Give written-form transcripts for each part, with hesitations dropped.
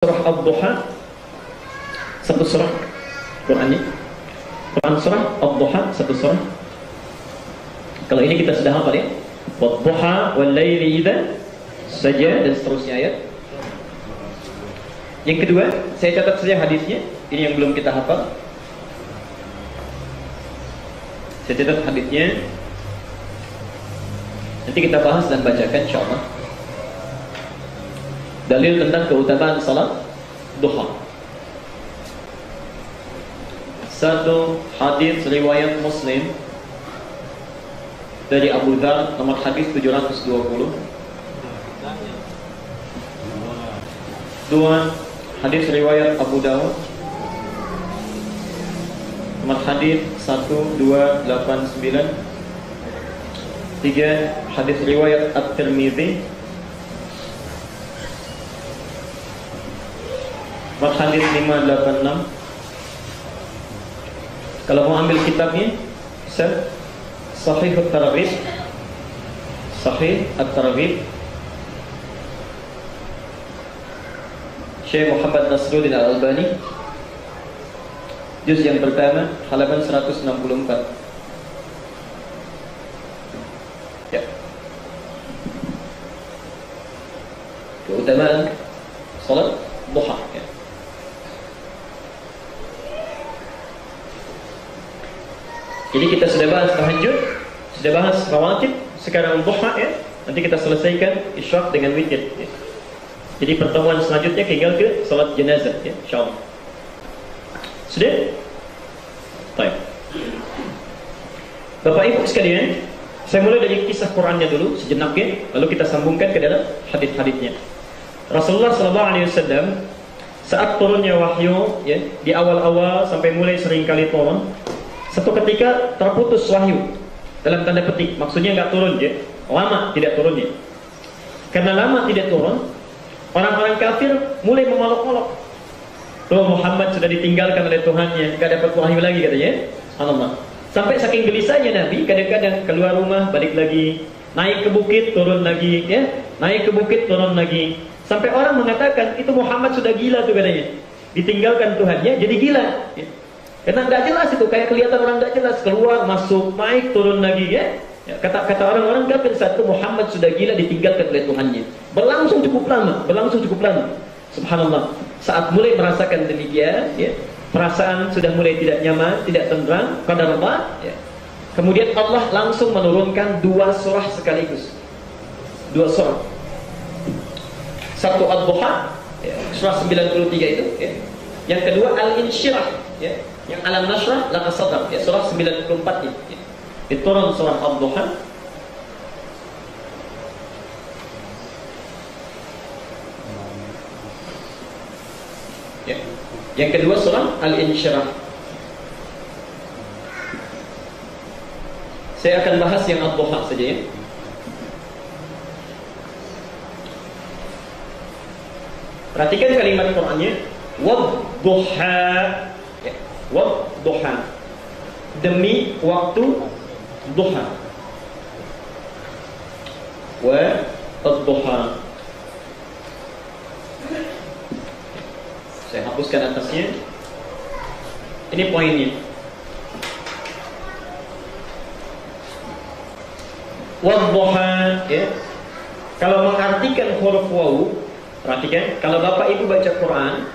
Surah Ad-Duha, satu surah Qurannya. Quran surah Ad-Duha, satu surah. Kalau ini kita sudah hafal ya. Wad-duha wal-laili idza saja, dan seterusnya ayat. Yang kedua, saya catat saja hadisnya. Ini yang belum kita hafal. Saya catat hadisnya. Nanti kita bahas dan bacakan insyaallah. Dalil tentang keutamaan salat duha. Satu hadis riwayat Muslim dari Abu Dzar, nomor hadis 720. Dua, hadis riwayat Abu Dawud, nomor hadis 1289. Tiga, hadis riwayat At-Tirmidzi, nomor hadis 586. Kalau mau ambil kitabnya, Sahih At-Targhib, Sahih At-Targhib, Syekh Muhammad Nasruddin Al-Albani, juz yang pertama, halaman 164. Ya. Keutamaan salat duha ya. Jadi kita sudah bahas tahajud, sudah bahas rawatib, sekarang duha ya. Nanti kita selesaikan isyraq dengan witir ya. Jadi pertemuan selanjutnya tinggal ke salat jenazah ya, insyaallah. Sudah? Baik. Bapak Ibu sekalian, saya mulai dari kisah Qur'annya dulu sejenak ya, lalu kita sambungkan ke dalam hadis-hadisnya. Rasulullah SAW saat turunnya wahyu ya, di awal-awal sampai mulai sering kali turun, satu ketika terputus wahyu, dalam tanda petik, maksudnya nggak turun ya, lama tidak turunnya. Karena lama tidak turun, orang-orang kafir mulai memeluk-meluk. Tuh Muhammad sudah ditinggalkan oleh Tuhannya, nggak dapat wahyu lagi katanya. Subhanallah. Sampai saking gelisahnya Nabi, kadang-kadang keluar rumah balik lagi, naik ke bukit turun lagi ya, naik ke bukit turun lagi. Sampai orang mengatakan itu Muhammad sudah gila tuh katanya, ditinggalkan Tuhannya jadi gila ya. Karena nggak jelas itu, kayak kelihatan orang nggak jelas, keluar masuk naik turun lagi ya. Kata orang-orang kafir saat itu Muhammad sudah gila, ditinggalkan oleh Tuhannya. Berlangsung cukup lama, subhanallah. Saat mulai merasakan demikian ya, perasaan sudah mulai tidak nyaman, tidak tenteram, qadarullah ya. Kemudian Allah langsung menurunkan dua surah sekaligus. Dua surah. Satu Ad-Duha ya, surah 93 itu ya. Yang kedua Al-Insyirah ya, yang Alam Nashrah Laka Sadrak ya, surah 94 ya. Diturun surah Ad-Duha. Ya. Yang kedua surah Al-Insyirah. Saya akan bahas yang Ad-Duha saja ya. Perhatikan kalimat Qur'annya, wad-duha ya, wad-duha, demi waktu duha, wa ad-duha. Saya hapuskan atasnya. Ini poinnya. Wad-duha ya. Kalau mengartikan huruf waw, perhatikan, kalau Bapak Ibu baca Quran,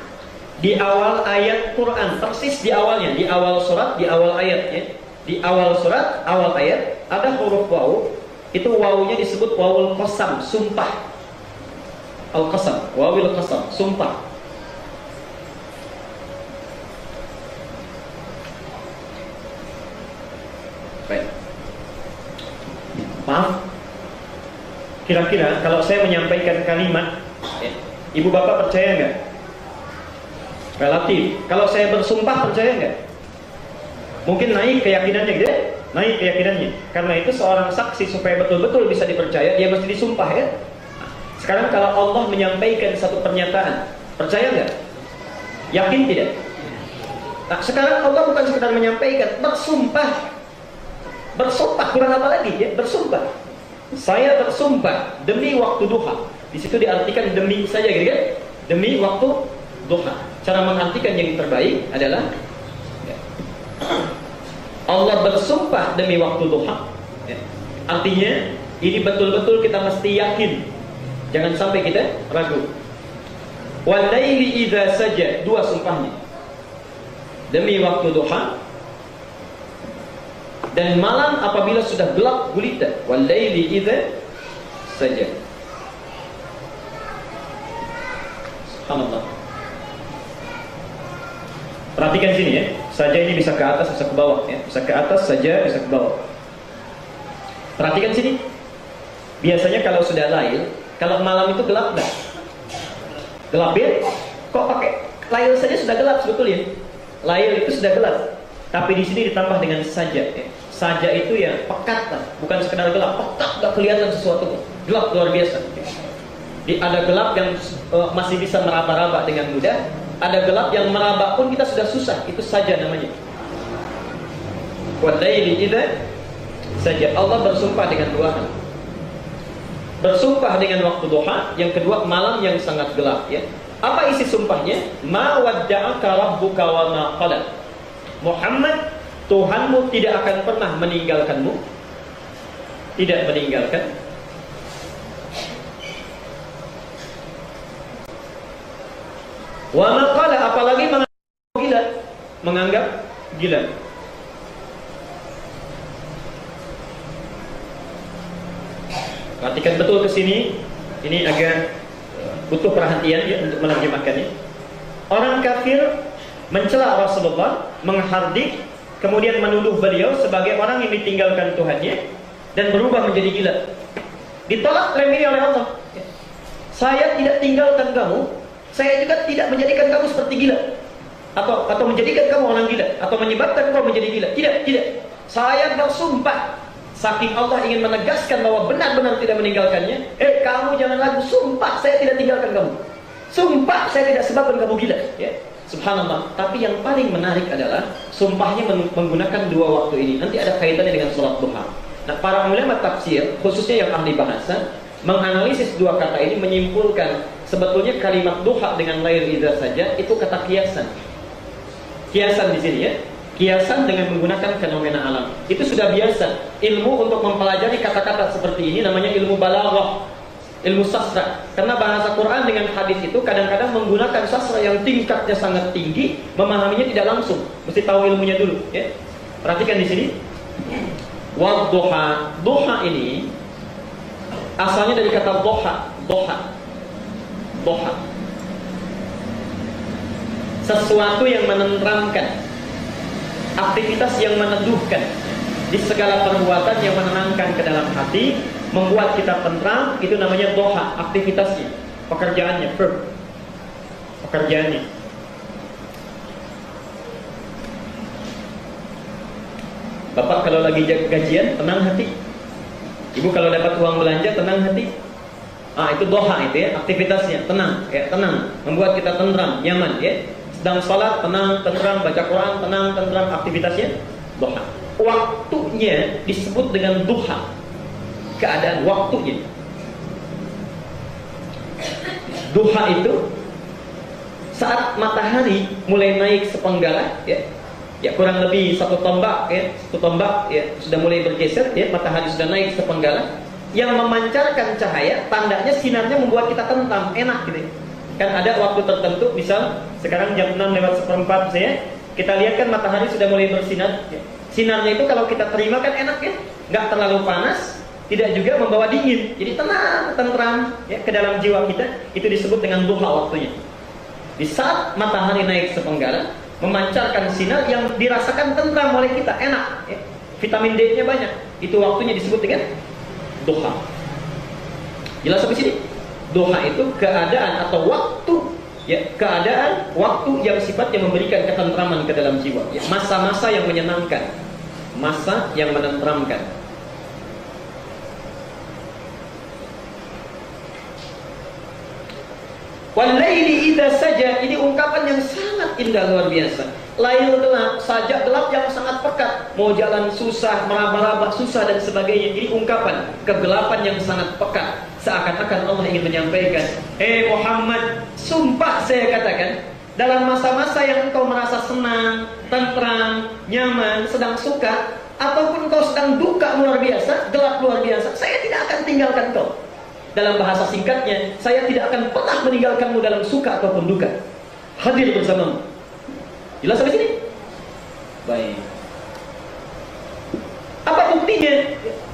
di awal ayat Quran, persis di awalnya, di awal surat, di awal ayat ya. Di awal surat, awal ayat ada huruf waw. Itu wawnya disebut wawul qasam, sumpah. Al-qasam, wawil qasam, sumpah. Baik. Maaf. Kira-kira kalau saya menyampaikan kalimat ya, Ibu Bapak percaya nggak? Relatif. Kalau saya bersumpah percaya nggak? Mungkin naik keyakinannya gitu ya? Naik keyakinannya. Karena itu seorang saksi supaya betul-betul bisa dipercaya, dia mesti disumpah ya. Sekarang kalau Allah menyampaikan satu pernyataan, percaya nggak? Yakin tidak? Nah, sekarang Allah bukan sekedar menyampaikan, bersumpah. Bersumpah, kurang apa lagi ya? Bersumpah. Saya bersumpah demi waktu duha. Di situ diartikan demi saja gitu kan? Demi waktu duha. Cara mengartikan yang terbaik adalah Allah bersumpah demi waktu duha. Artinya ini betul-betul kita mesti yakin. Jangan sampai kita ragu. Wal laili idza saja, dua sumpahnya. Demi waktu duha dan malam apabila sudah gelap gulita. Wal laili idza saja. Subhanallah. Perhatikan sini ya. Saja ini bisa ke atas, bisa ke bawah ya. Bisa ke atas saja, bisa ke bawah. Perhatikan sini. Biasanya kalau sudah lail, kalau malam itu gelap enggak? Gelap ya? Kok pakai lail saja sudah gelap sebetulnya. Lail itu sudah gelap. Tapi di sini ditambah dengan saja ya. Saja itu ya pekat lah, bukan sekedar gelap, pekat, enggak kelihatan sesuatu. Gelap luar biasa. Ada gelap yang masih bisa meraba-raba dengan mudah. Ada gelap yang meraba pun kita sudah susah. Itu saja namanya. Wal laili idza saja. Allah bersumpah dengan dua hal. Bersumpah dengan waktu duha, yang kedua malam yang sangat gelap ya. Apa isi sumpahnya? Ma wadda'aka rabbuka wa ma qala. Muhammad, Tuhanmu tidak akan pernah meninggalkanmu. Tidak meninggalkan. Wa ma qala, apalagi menganggap gila. Menganggap gila. Perhatikan betul ke sini. Ini agak butuh perhatian ya untuk menerjemahkannya. Orang kafir mencela Rasulullah, menghardik, kemudian menuduh beliau sebagai orang yang ditinggalkan Tuhannya dan berubah menjadi gila. Ditolak klaim ini oleh Allah. Saya tidak tinggalkan kamu, saya juga tidak menjadikan kamu seperti gila. Atau menjadikan kamu orang gila, atau menyebabkan kamu menjadi gila. Tidak. Saya bersumpah. Saking Allah ingin menegaskan bahwa benar-benar tidak meninggalkannya. Kamu jangan ragu, sumpah saya tidak tinggalkan kamu. Sumpah saya tidak sebabkan kamu gila ya. Subhanallah. Tapi yang paling menarik adalah sumpahnya menggunakan dua waktu ini. Nanti ada kaitannya dengan sholat duha. Nah, para ulama tafsir, khususnya yang ahli bahasa, menganalisis dua kata ini menyimpulkan sebetulnya kalimat duha dengan lail idza saja itu kata kiasan. Kiasan di sini ya. Kiasan dengan menggunakan fenomena alam. Itu sudah biasa. Ilmu untuk mempelajari kata-kata seperti ini namanya ilmu balaghah, ilmu sastra. Karena bahasa Quran dengan hadis itu kadang-kadang menggunakan sastra yang tingkatnya sangat tinggi, memahaminya tidak langsung. Mesti tahu ilmunya dulu, ya. Perhatikan di sini. Wadduha. Duha ini asalnya dari kata doha. Doha. Sesuatu yang menenteramkan. Aktivitas yang meneduhkan. Di segala perbuatan yang menenangkan ke dalam hati, membuat kita tentram, itu namanya doha, aktivitasnya, pekerjaannya, pekerjaannya. Bapak kalau lagi gajian, tenang hati. Ibu kalau dapat uang belanja, tenang hati. Itu doha itu ya, aktivitasnya, tenang, ya, tenang, membuat kita tentram, nyaman, ya. Sedang sholat, tenang, tentram, baca Quran, tenang, tentram, aktivitasnya, doha. Waktunya disebut dengan duha. Keadaan waktunya. Duha itu saat matahari mulai naik sepenggala, ya kurang lebih satu tombak, ya sudah mulai bergeser, ya matahari sudah naik sepenggala, yang memancarkan cahaya, tandanya sinarnya membuat kita tentram, enak gitu. Kan ada waktu tertentu, misal sekarang jam 6:04 saya, kita lihat kan matahari sudah mulai bersinar. Ya. Sinarnya itu kalau kita terima kan enak ya, nggak terlalu panas, tidak juga membawa dingin, jadi tenang, tentram ya ke dalam jiwa kita. Itu disebut dengan duha waktunya. Di saat matahari naik sepenggala, memancarkan sinar yang dirasakan tentram oleh kita, enak. Ya. Vitamin D-nya banyak. Itu waktunya disebut dengan duha. Jelas sampai sini? Duha itu keadaan atau waktu, ya keadaan waktu yang sifatnya memberikan ketentraman ke dalam jiwa. Ya, masa-masa yang menyenangkan, masa yang menenteramkan. Wal-laili idza saja, ini ungkapan yang sangat indah luar biasa. Lail gelap, saja gelap yang sangat pekat. Mau jalan susah, meraba-raba susah dan sebagainya. Ini ungkapan kegelapan yang sangat pekat. Seakan-akan Allah ingin menyampaikan, Muhammad, sumpah saya katakan, dalam masa-masa yang engkau merasa senang, tentram, nyaman, sedang suka, ataupun engkau sedang duka luar biasa, gelap luar biasa, saya tidak akan tinggalkan engkau. Dalam bahasa singkatnya, saya tidak akan pernah meninggalkanmu dalam suka ataupun duka. Hadir bersamamu. Jelas sampai sini? Baik. Apa buktinya?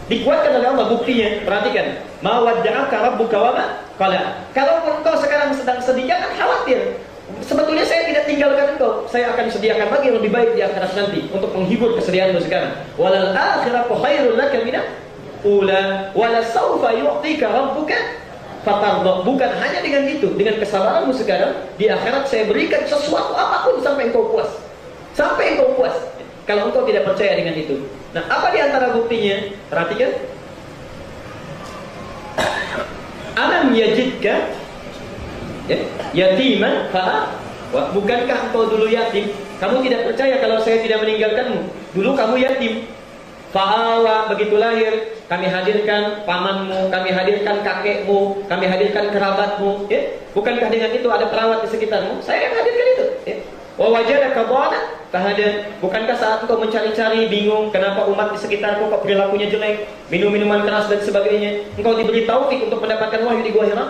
Dikuatkan oleh Allah buktinya. Perhatikan. Ma wadda'aka rabbuka wa ma qala. Kalau engkau sekarang sedang sedih, jangan khawatir. Sebetulnya saya tidak tinggalkan engkau. Saya akan sediakan lagi yang lebih baik di akhirat nanti untuk menghibur kesedihanmu sekarang. Walal akhiratu khairul laka minal ula wala sawfa yu'tika rabbuka fatarda. Bukan hanya dengan itu, dengan kesabaranmu sekarang, di akhirat saya berikan sesuatu apapun sampai engkau puas. Sampai engkau puas. Kalau engkau tidak percaya dengan itu. Nah, apa di antara buktinya? Perhatikan. Alam yajidka yatiman fa'awa. Bukankah engkau dulu yatim? Kamu tidak percaya kalau saya tidak meninggalkanmu. Dulu kamu yatim. Fa'awa, begitu lahir, kami hadirkan pamanmu, kami hadirkan kakekmu, kami hadirkan kerabatmu. Bukankah dengan itu ada perawat di sekitarmu? Saya yang hadirkan itu. Wa wajadaka dhalan fahada. Bukankah saat engkau mencari-cari, bingung kenapa umat di sekitarku kok perilakunya jelek, minum minuman keras dan sebagainya, engkau diberi taufik untuk mendapatkan wahyu di Gua Hira.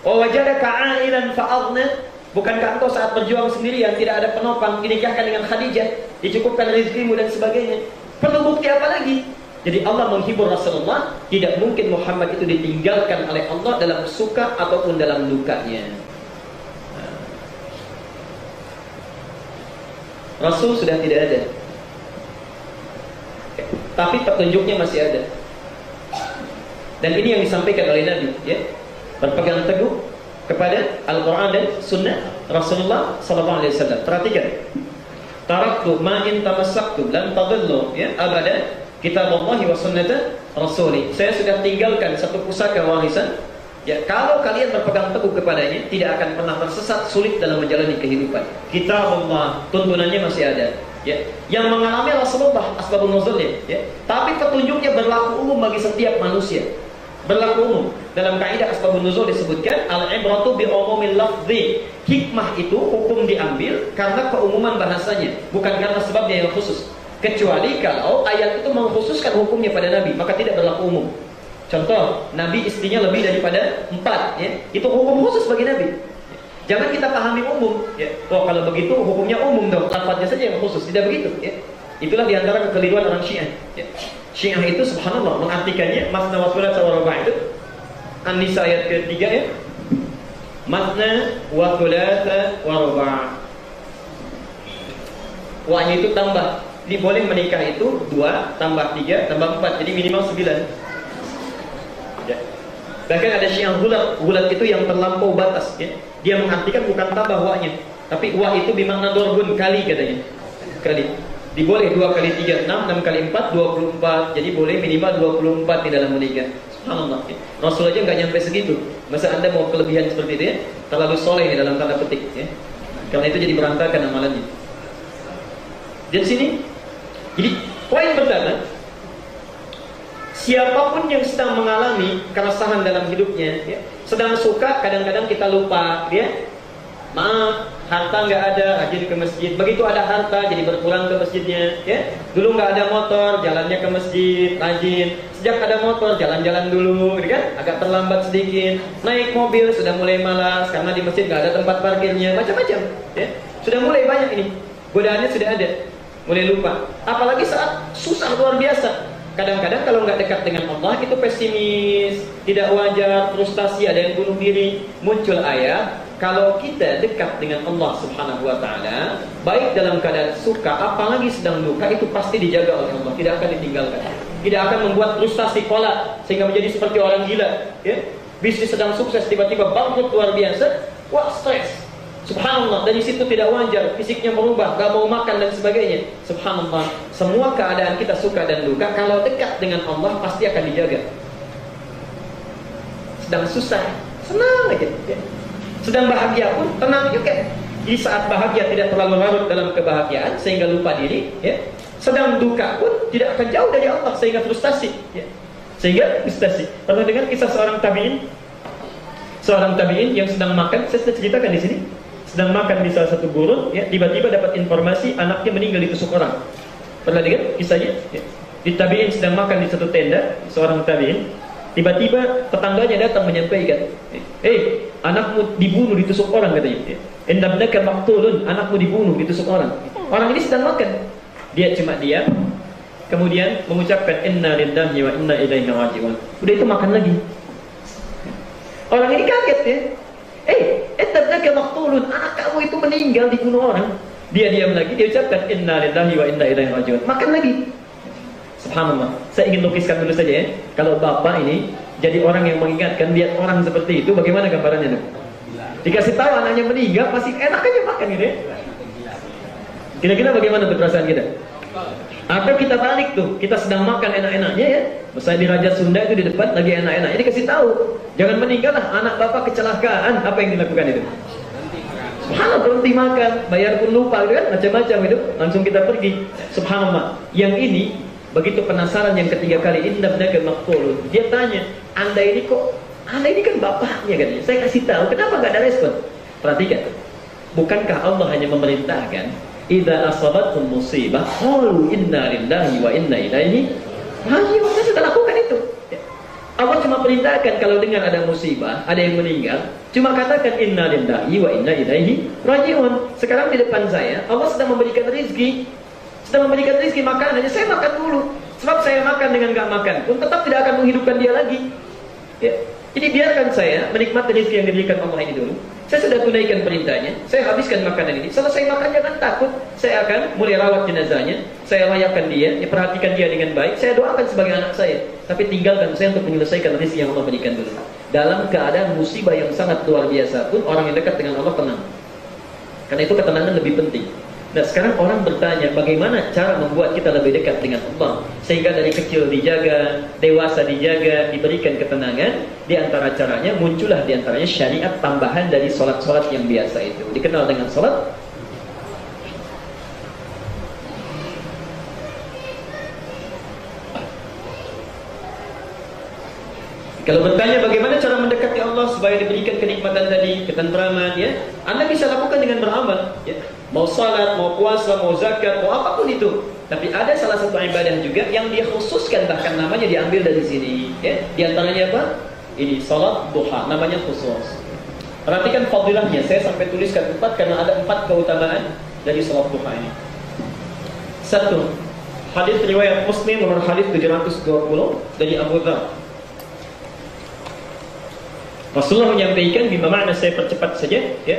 Wa wajadaka 'ailan fa'aghna. Bukankah engkau saat berjuang sendirian, tidak ada penopang, dinikahkan dengan Khadijah, dicukupkan rezekimu dan sebagainya? Perlu bukti apa lagi? Jadi Allah menghibur Rasulullah, tidak mungkin Muhammad itu ditinggalkan oleh Allah dalam suka ataupun dalam dukanya. Rasul sudah tidak ada, tapi petunjuknya masih ada. Dan ini yang disampaikan oleh Nabi, ya, berpegang teguh kepada Al-Quran dan Sunnah Rasulullah SAW. Perhatikan, taraktu ma in tamassaktu lan tadillu, ya, abada kitaballahi wa sunnata rasuli. Saya sudah tinggalkan satu pusaka warisan, ya, kalau kalian berpegang teguh kepadanya, tidak akan pernah tersesat, sulit dalam menjalani kehidupan. Kitabullah, tuntunannya masih ada, ya. Yang mengalami Rasulullah asbabun nuzulnya, ya. Tapi petunjuknya berlaku umum bagi setiap manusia. Berlaku umum. Dalam kaidah asbabun nuzul disebutkan al-ibratu bi umumil lafzi. Hikmah itu hukum diambil karena keumuman bahasanya, bukan karena sebabnya yang khusus. Kecuali kalau ayat itu mengkhususkan hukumnya pada Nabi, maka tidak berlaku umum. Contoh, Nabi istrinya lebih daripada 4, ya. Itu hukum khusus bagi Nabi. Jangan kita pahami umum, ya. Oh, kalau begitu hukumnya umum dong, lafadznya saja yang khusus. Tidak begitu, ya. Itulah diantara kekeliruan orang Syiah, ya. Syiah itu subhanallah mengartikannya masna wa thulatsa wa ruba' itu An-Nisa ayat ke-3, ya. Masna wa thulatsa wa ruba'. Wahnya itu tambah. Jadi boleh menikah itu 2 tambah 3 tambah 4, jadi minimal 9. Ya. Bahkan ada Syiah gulat itu yang terlampau batas, ya. Dia mengartikan bukan tambah wa'nya, tapi wa itu bermakna dorbun, kali katanya. Kali. Diboleh 2 kali 3 6, 6 kali 4 24. Jadi boleh minimal 24 di dalam menikah. Subhanallah, ya. Rasul aja nggak nyampe segitu. Masa Anda mau kelebihan seperti itu, ya? Terlalu soleh dalam tanda petik, ya. Karena itu jadi berantakan amalannya. Di sini, jadi poin pertama, siapapun yang sedang mengalami keresahan dalam hidupnya, ya, sedang suka, kadang-kadang kita lupa, ya. Maaf, harta nggak ada, rajin ke masjid. Begitu ada harta, jadi berpulang ke masjidnya, ya. Dulu nggak ada motor, jalannya ke masjid, rajin. Sejak ada motor, jalan-jalan dulu, kan? Agak terlambat sedikit. Naik mobil, sudah mulai malas karena di masjid nggak ada tempat parkirnya, macam-macam, ya. Sudah mulai banyak ini, godaannya sudah ada. Mulai lupa. Apalagi saat susah luar biasa. Kadang-kadang kalau nggak dekat dengan Allah itu pesimis, tidak wajar, frustasi, ada yang bunuh diri. Muncul ayat, kalau kita dekat dengan Allah Subhanahu wa taala, baik dalam keadaan suka apalagi sedang duka, itu pasti dijaga oleh Allah, tidak akan ditinggalkan. Tidak akan membuat frustasi kolak sehingga menjadi seperti orang gila, ya. Bisnis sedang sukses tiba-tiba bangkrut luar biasa, wah stres. Subhanallah, dari situ tidak wajar, fisiknya berubah, gak mau makan dan sebagainya. Subhanallah, semua keadaan kita suka dan duka, kalau dekat dengan Allah pasti akan dijaga. Sedang susah, senang aja, ya. Sedang bahagia pun tenang juga. Di saat bahagia tidak terlalu larut dalam kebahagiaan sehingga lupa diri, ya. Sedang duka pun tidak akan jauh dari Allah sehingga frustasi, ya. Sehingga frustasi. Pernah dengar kisah seorang tabi'in? Seorang tabi'in yang sedang makan, saya sudah ceritakan di sini. sedang makan di salah satu gurun, ya, tiba-tiba dapat informasi anaknya meninggal ditusuk orang. Pernah lihat kisahnya? Ya. Di tabi'in sedang makan di satu tenda, seorang tabi'in, tiba-tiba tetangganya datang menyampaikan, anakmu dibunuh ditusuk orang, katanya. Indabnaka maqtulun, anakmu dibunuh ditusuk orang. Orang ini sedang makan, dia cuma diam, kemudian mengucapkan inna lillahi wa inna ilaihi raji'un. Udah itu makan lagi. Orang ini kaget, ya. Indabnaka maqtulun, anak kamu itu meninggal dibunuh orang. Dia diam lagi, dia ucapkan inna lillahi wa inna ilaihi raji'un. Makan lagi. Subhanallah. Saya ingin lukiskan dulu saja, ya. Kalau bapak ini jadi orang yang mengingatkan lihat orang seperti itu, bagaimana gambarannya tuh? Dikasih tahu anaknya meninggal, masih enak aja makan gitu, ya. Kira-kira bagaimana tuh perasaan kita? Atau kita balik tuh, kita sedang makan enak-enaknya, ya. Misalnya di Raja Sunda itu di depan lagi enak-enaknya, dikasih tahu, jangan meninggal lah, anak bapak kecelakaan. Apa yang dilakukan itu? Subhanallah, berhenti makan, bayar pun lupa, gitu kan, macam-macam itu, langsung kita pergi. Subhanallah. Yang ini begitu penasaran yang ketiga kali, indabnaka maqtulun. Dia tanya, anda ini kan bapaknya, katanya. Saya kasih tahu, kenapa nggak ada respon? Perhatikan, bukankah Allah hanya memerintahkan, idza asabatkum musibah qalu inna lillahi wa inna ilaihi raji'un. Saya sudah lakukan itu. Allah cuma perintahkan kalau dengar ada musibah, ada yang meninggal, cuma katakan inna lillahi wa inna ilaihi raji'un. Sekarang di depan saya, Allah sedang memberikan rezeki. Sedang memberikan rezeki makanannya, saya makan dulu. Sebab saya makan dengan gak makan pun tetap tidak akan menghidupkan dia lagi, ya. Jadi biarkan saya menikmati rezeki yang diberikan Allah ini dulu. Saya sudah tunaikan perintahnya, saya habiskan makanan ini. Selesai makan jangan takut, saya akan mulai rawat jenazahnya, saya layakkan dia, ya, perhatikan dia dengan baik, saya doakan sebagai anak saya. Tapi tinggalkan saya untuk menyelesaikan rezeki yang Allah berikan dulu. Dalam keadaan musibah yang sangat luar biasa pun orang yang dekat dengan Allah tenang. Karena itu ketenangan lebih penting. Nah, sekarang orang bertanya, bagaimana cara membuat kita lebih dekat dengan Allah sehingga dari kecil dijaga, dewasa dijaga, diberikan ketenangan. Di antara caranya muncullah di antaranya syariat tambahan dari sholat-sholat yang biasa itu, dikenal dengan sholat. Kalau bertanya bagaimana cara mendekati Allah supaya diberikan kenikmatan tadi, ketentraman, ya, Anda bisa lakukan dengan beramal, ya. Mau salat, mau puasa, mau zakat, mau apapun itu. Tapi ada salah satu ibadah juga yang dia khususkan, bahkan namanya diambil dari sini, ya. Di antaranya apa? Ini salat duha, namanya khusus. Perhatikan fadilahnya, saya sampai tuliskan 4 karena ada 4 keutamaan dari salat duha ini. 1. Hadis riwayat Muslim nomor hadis 720 dari Abu Dzar. Rasulullah menyampaikan, bima makna saya percepat saja, ya.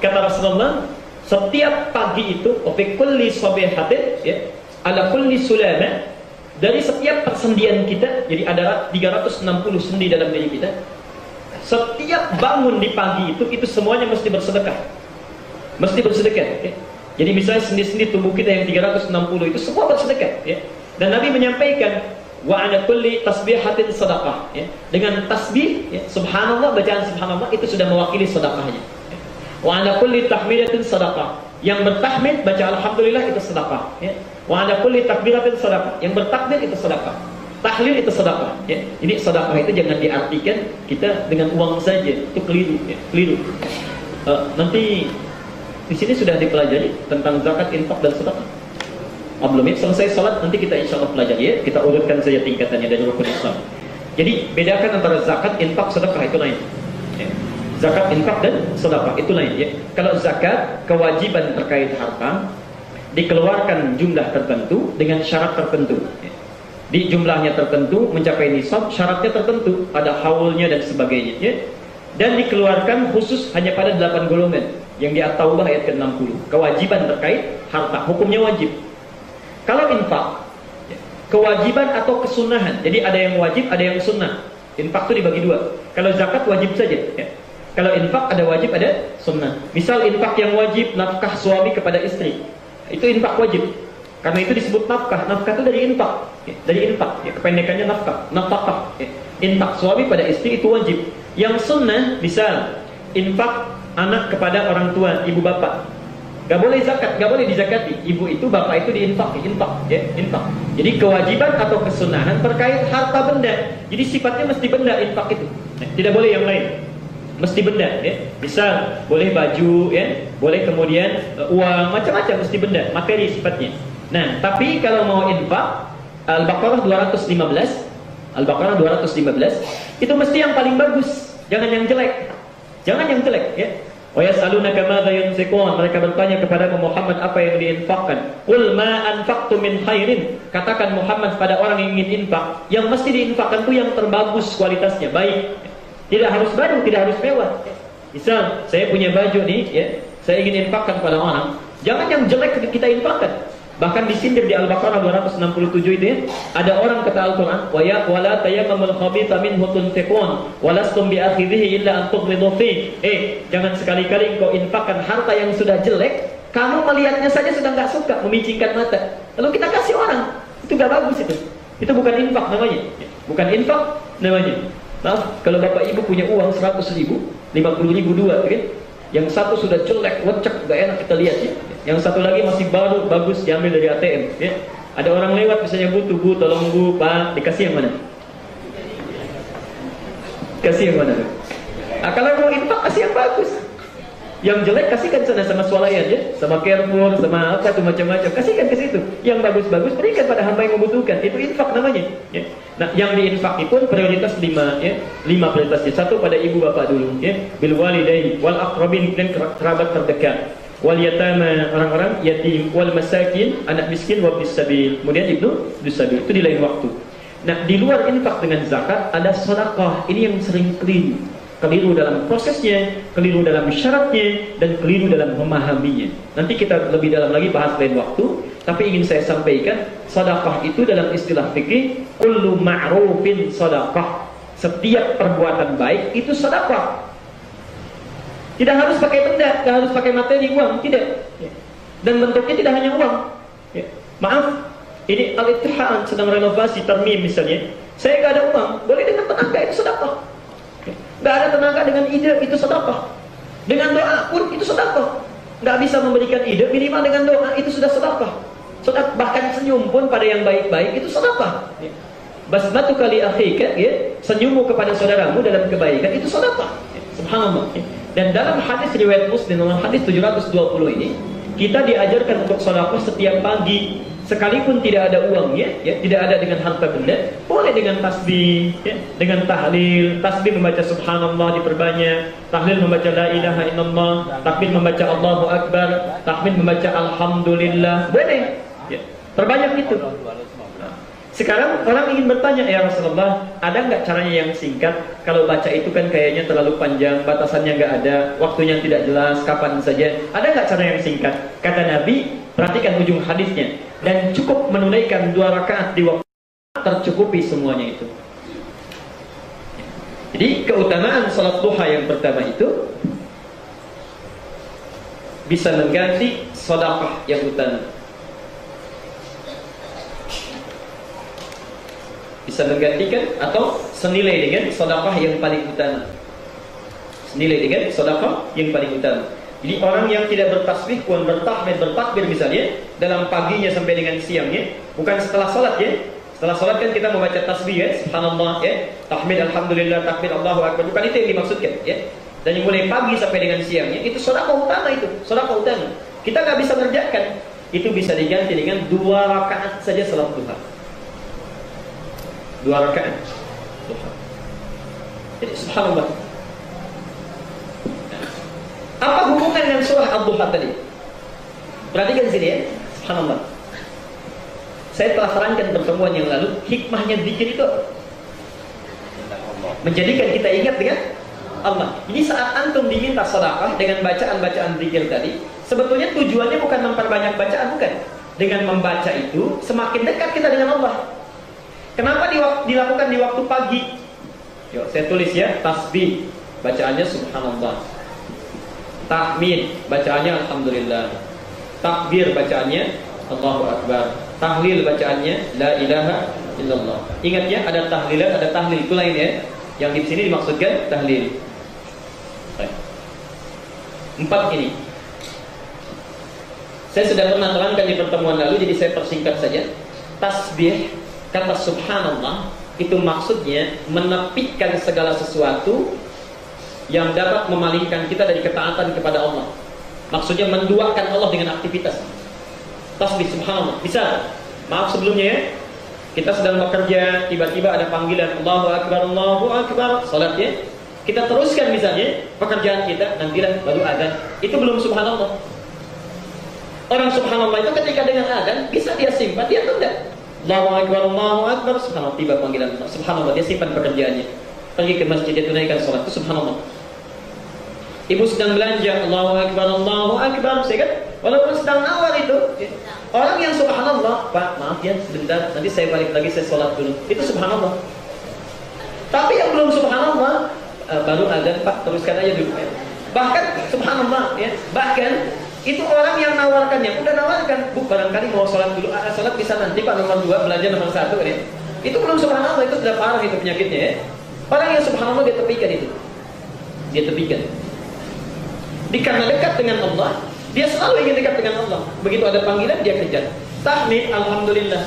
Kata Rasulullah, setiap pagi itu, fi kulli sabihatin, ya, ala kulli sulama, dari setiap persendian kita, jadi ada 360 sendi dalam diri kita. Setiap bangun di pagi itu semuanya mesti bersedekah. Mesti bersedekah, ya. Jadi misalnya sendi-sendi tubuh kita yang 360 itu semua bersedekah, ya. Dan Nabi menyampaikan, wa ala kulli tasbihatin sadaqah, ya. Dengan tasbih, ya, subhanallah, bacaan subhanallah itu sudah mewakili sedekahnya, ya. Wa ala kulli tahmidatin sadaqah, yang bertahmid baca alhamdulillah itu sedekah, ya. Wa ala kulli takbiratin sadaqah, yang bertakbir itu sedekah. Tahlil itu sedekah, ya. Jadi sedekah itu jangan diartikan kita dengan uang saja, itu keliru, ya. Keliru. Nanti di sini sudah dipelajari tentang zakat, infak dan sedekah. Belum ya, selesai salat nanti kita insya Allah pelajari, ya. Kita urutkan saja tingkatannya dari rukun Islam. Jadi bedakan antara zakat, infak, sedekah itu lain, ya. Zakat, infak dan sedekah itu lain, ya. Kalau zakat kewajiban terkait harta dikeluarkan jumlah tertentu dengan syarat tertentu, ya. Di jumlahnya tertentu mencapai nisab, syaratnya tertentu, ada haulnya dan sebagainya, ya. Dan dikeluarkan khusus hanya pada 8 golongan yang di At-Taubah ayat ke-60. Kewajiban terkait harta, hukumnya wajib. Kalau infak, kewajiban atau kesunahan. Jadi ada yang wajib, ada yang sunnah. Infak itu dibagi 2. Kalau zakat wajib saja, ya. Kalau infak ada wajib, ada sunnah. Misal infak yang wajib, nafkah suami kepada istri, itu infak wajib. Karena itu disebut nafkah. Nafkah itu dari infak, ya. Dari infak, ya. Kependekannya nafkah, nafkah, ya. Infak suami pada istri itu wajib. Yang sunnah, misal infak anak kepada orang tua, ibu bapak, gak boleh zakat, gak boleh dizakati. Ibu itu, bapak itu diinfak, ya, infak. Jadi kewajiban atau kesunahan terkait harta benda. Jadi sifatnya mesti benda infak itu, ya, tidak boleh yang lain. mesti benda ya. Misal boleh baju ya, boleh kemudian uang, macam-macam mesti benda, materi sifatnya. Nah, tapi kalau mau infak, Al-Baqarah 215, Al-Baqarah 215 itu mesti yang paling bagus, jangan yang jelek. Jangan yang jelek ya. Wa yas'alunaka madza yunfiqun, mereka bertanya kepada Muhammad apa yang diinfakkan. Qul ma anfaqtu min khairin, katakan Muhammad pada orang yang ingin infak, yang mesti diinfakkan itu yang terbagus kualitasnya, baik. Tidak harus baru, tidak harus mewah. Misal saya punya baju nih ya, saya ingin infakkan pada orang, jangan yang jelek kita infakkan. Bahkan disindir di Al-Baqarah 267 itu ya, ada orang kata Al-Quran, wala tayammamul khabitha minhu tunfiqun walastum bi'akhidhihi illa an tughmidu fi. Jangan sekali-kali engkau infakkan harta yang sudah jelek, kamu melihatnya saja sudah nggak suka, memicingkan mata, lalu kita kasih orang, itu nggak bagus itu. Itu bukan infak namanya, bukan infak namanya. Maaf, kalau bapak ibu punya uang 100.000, 50.000 dua, kan? Yang satu sudah jelek, lecek, gak enak kita lihat ya. Yang satu lagi masih baru, bagus, diambil dari ATM ya. Ada orang lewat misalnya butuh, bu, tolong bu, pak, dikasih yang mana? Kasih yang mana? Nah, kalau mau infak kasih yang bagus. Yang jelek kasihkan sana sama swalayan ya, sama Carrefour, sama apa tuh macam-macam, kasihkan ke situ. Yang bagus-bagus berikan pada hamba yang membutuhkan. Itu infak namanya ya. Nah, yang diinfak itu prioritas 5 ya. 5 prioritasnya. 1 pada ibu bapak dulu ya, bil walidain wal aqrabin, dan kerabat terdekat. Wal yatama, orang-orang yatim, wal masakin, anak miskin, wa bis sabil. Kemudian ibnu sabil, itu di lain waktu. Nah, di luar infak dengan zakat ada sedekah. Ini yang sering keliru dalam prosesnya, keliru dalam syaratnya, dan keliru dalam memahaminya. Nanti kita lebih dalam lagi bahas lain waktu. Tapi ingin saya sampaikan, sedekah itu dalam istilah fikih, kullu ma'rufin sedekah. Setiap perbuatan baik itu sedekah. Tidak harus pakai benda, tidak harus pakai materi, uang, tidak. Dan bentuknya tidak hanya uang. Maaf, ini Al-Ittihad sedang renovasi termim misalnya. Saya nggak ada uang, boleh dengan tenaga, itu sedekah. Nggak ada tenaga dengan ide, itu sedekah. Dengan doa pun itu sedekah. Nggak bisa memberikan ide, minimal dengan doa itu sudah sedekah. Bahkan senyum pun pada yang baik-baik itu sedekah. Basmatu kali akhika ya, senyummu kepada saudaramu dalam kebaikan itu sedekah. Subhanallah. Dan dalam hadis riwayat Muslim nomor hadis 720 ini, kita diajarkan untuk sedekah setiap pagi. Sekalipun tidak ada uangnya, ya, tidak ada dengan harta benda, boleh dengan tasbih, ya, dengan tahlil, tasbih membaca subhanallah diperbanyak, tahlil membaca la ilaha illallah, takbir membaca Allahu Akbar, tahmid membaca alhamdulillah, boleh, ya, perbanyak itu. Sekarang orang ingin bertanya, ya Rasulullah, ada nggak caranya yang singkat? Kalau baca itu kan kayaknya terlalu panjang, batasannya nggak ada, waktunya tidak jelas, kapan saja. Ada nggak cara yang singkat? Kata Nabi, perhatikan ujung hadisnya, dan cukup menunaikan 2 rakaat di waktu tercukupi semuanya itu. Jadi keutamaan salat duha yang pertama itu bisa mengganti sedekah yang utama. Bisa menggantikan atau senilai dengan sedekah yang paling utama. Senilai dengan sedekah yang paling utama. Jadi orang yang tidak bertasbih pun bertahmid, bertakbir misalnya dalam paginya sampai dengan siangnya, bukan setelah salat ya. Setelah salat kan kita membaca tasbih ya, subhanallah ya, tahmid alhamdulillah, takbir Allahu Akbar. Bukan itu yang dimaksudkan ya. Dan yang mulai pagi sampai dengan siangnya itu sedekah utama itu, sedekah utama. Kita nggak bisa mengerjakan. Itu bisa diganti dengan 2 rakaat saja salat duha. 2 rakaat duha. Jadi subhanallah. Apa hubungan dengan surah Ad-Duha tadi? Perhatikan sini ya, subhanallah. Saya telah terangkan pertemuan yang lalu, hikmahnya zikir itu menjadikan kita ingat dengan Allah. Jadi saat antum diminta sedekah dengan bacaan-bacaan zikir tadi, sebetulnya tujuannya bukan memperbanyak bacaan, bukan. Dengan membaca itu semakin dekat kita dengan Allah. Kenapa dilakukan di waktu pagi? Yuk, saya tulis ya, tasbih bacaannya subhanallah. Tahmid bacaannya alhamdulillah. Takbir bacaannya Allahu Akbar. Tahlil bacaannya la ilaha illallah. Ingat ya, ada tahlilan, ada tahlil, itu lain ya. Yang di sini dimaksudkan tahlil. 4 ini. Saya sudah pernah terangkan di pertemuan lalu, jadi saya persingkat saja. Tasbih, kata subhanallah, itu maksudnya menepikan segala sesuatu yang dapat memalingkan kita dari ketaatan kepada Allah. Maksudnya menduakan Allah dengan aktivitas. Tasbih, subhanallah. Bisa. Maaf sebelumnya ya. Kita sedang bekerja, tiba-tiba ada panggilan Allahu Akbar, salat ya. Kita teruskan misalnya pekerjaan kita, nantilah baru adzan. Itu belum subhanallah. Orang subhanallah itu ketika dengan adzan bisa dia simpan, dia tunda. Allahu Akbar, subhanallah, tiba panggilan Allah. Subhanallah, dia simpan pekerjaannya. Pergi ke masjid, dia tunaikan salat, itu subhanallah. Ibu sedang belanja, Allahu Akbar, saya kan? Walaupun sedang nawar itu, orang yang subhanallah, Pak, maaf ya, sebentar, nanti saya balik lagi, saya sholat dulu. Itu subhanallah. Tapi yang belum subhanallah, baru adzan, Pak, teruskan aja dulu. Bahkan subhanallah, ya, bahkan itu orang yang nawarkannya, udah nawarkan, Bu, barangkali mau sholat dulu, sholat bisa nanti Pak, nomor 2, belanja nomor 1, ya. Itu belum subhanallah, itu sudah parah itu penyakitnya, ya. Orang yang subhanallah dia tepikan itu, dia tepikan. Karena dekat dengan Allah, dia selalu ingin dekat dengan Allah. Begitu ada panggilan, dia kejar. Tahmid, alhamdulillah.